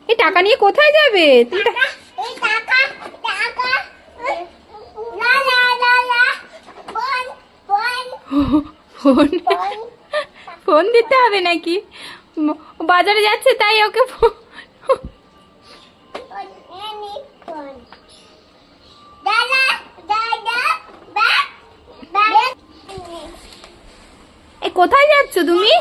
এই টাকা নিয়ে কোথায় যাবে? ফোন ফোন দিতে হবে নাকি? বাজারে যাচ্ছে তাই ওকে কোথায় যাচ্ছ তুমি?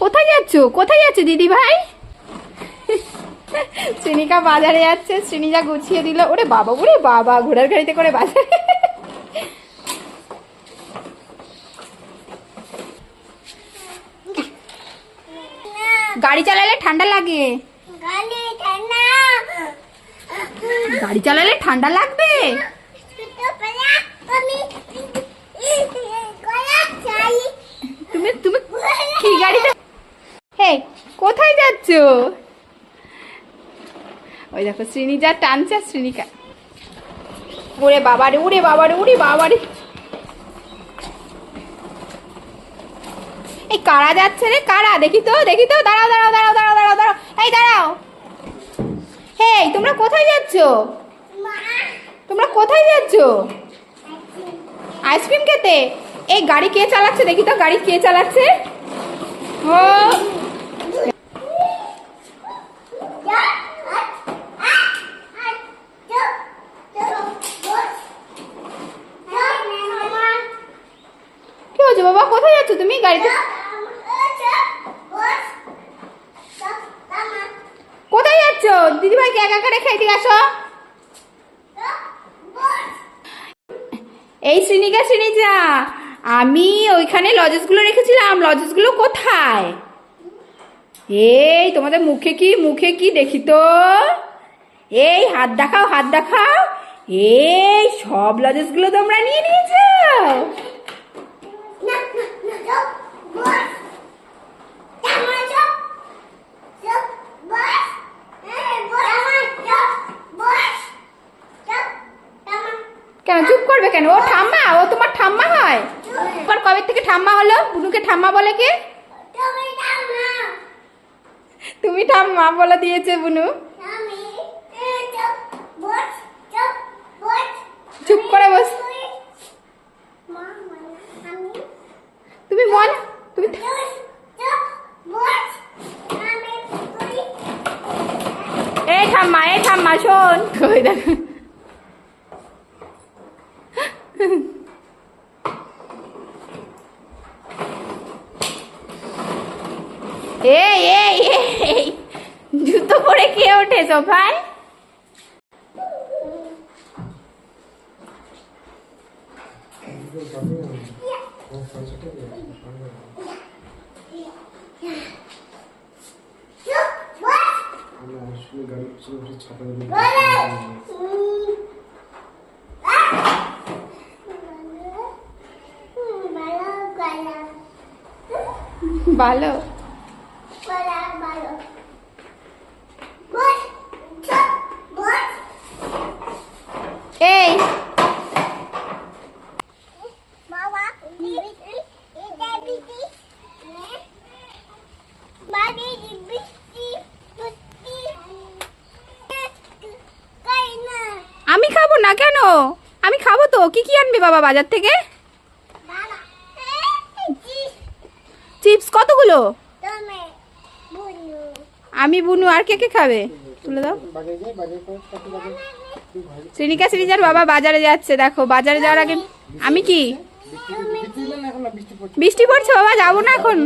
কোথায় যাচ্ছ? কোথায় যাচ্ছ দিদি ভাই? শ্রেণিকা বাজারে যাচ্ছে, শ্রেণিকা গুছিয়ে দিল। ওরে বাবা, ওরে বাবা, ঘোড়ার গাড়িতে করে বাজারে। গাড়ি চালালে ঠান্ডা লাগে। গাড়ি চালালে ঠান্ডা লাগবে। তুমি তুমি কি গাড়িতে? হে, কোথায় যাচ্ছ? ওই দেখো শ্রেণিজা টানছে, শ্রেণিকা। ওরে বাবারে, ওরে বাবারে, ওরে বাবারে। এই কারা যাচ্ছে রে? কারা? দেখি তো, দেখি তো। দাঁড়াও দাঁড়াও দাঁড়াও দাঁড়াও দাঁড়াও দাঁড়াও। এই দাঁড়াও। হে, তোমরা কোথায় যাচ্ছ? তোমরা কোথায় যাচ্ছ? আইসক্রিম খেতে? এই গাড়ি কে চালাচ্ছে? দেখি তো গাড়ি কে চালাচ্ছে। ও কি হচ্ছে বাবা? কোথায় যাচ্ছ তুমি গাড়িতে? কোথায় যাচ্ছ? দিদিভাইকে একা একা রেখে এদিকে আসো। এই শ্রেণিকা, শ্রেণিজা, আমি ওইখানে লজেসগুলো রেখেছিলাম। লজেসগুলো কোথায়? এই তোমাদের মুখে কি, মুখে কি দেখি তো। এই হাত দেখাও, হাত দেখাও। এই সব লজেসগুলো তোমরা নিয়ে নিয়েছো। কেন চুপ করবে কেন? ও ঠাম্মা, ও তোমার ঠাম্মা হয়? কবে থেকে ঠাম্মা হলো? বুনুকে ঠাম্মা বলে কে? তুমি ঠাম্মা বলে দিয়েছে বুনু। চুপ করে বস। তুমি মন, তুমি এই ঠাম্মা, এই ঠাম্মা শোন। ওই দেখো এই এই এই জুতো পরে কে ওঠে সোফায়? ভালো এই আমি খাবো না। কেন? আমি খাবো তো। কি কি আনবে বাবা বাজার থেকে? চিপস কতগুলো? আমি, বুনু, আর কে কে খাবে? তুলে দাও। শ্রেণিকা, শ্রেণিজার বাবা বাজারে যাচ্ছে। দেখো বাজারে যাওয়ার আগে আমি কি, বৃষ্টি পড়ছে বাবা, যাবো না এখন।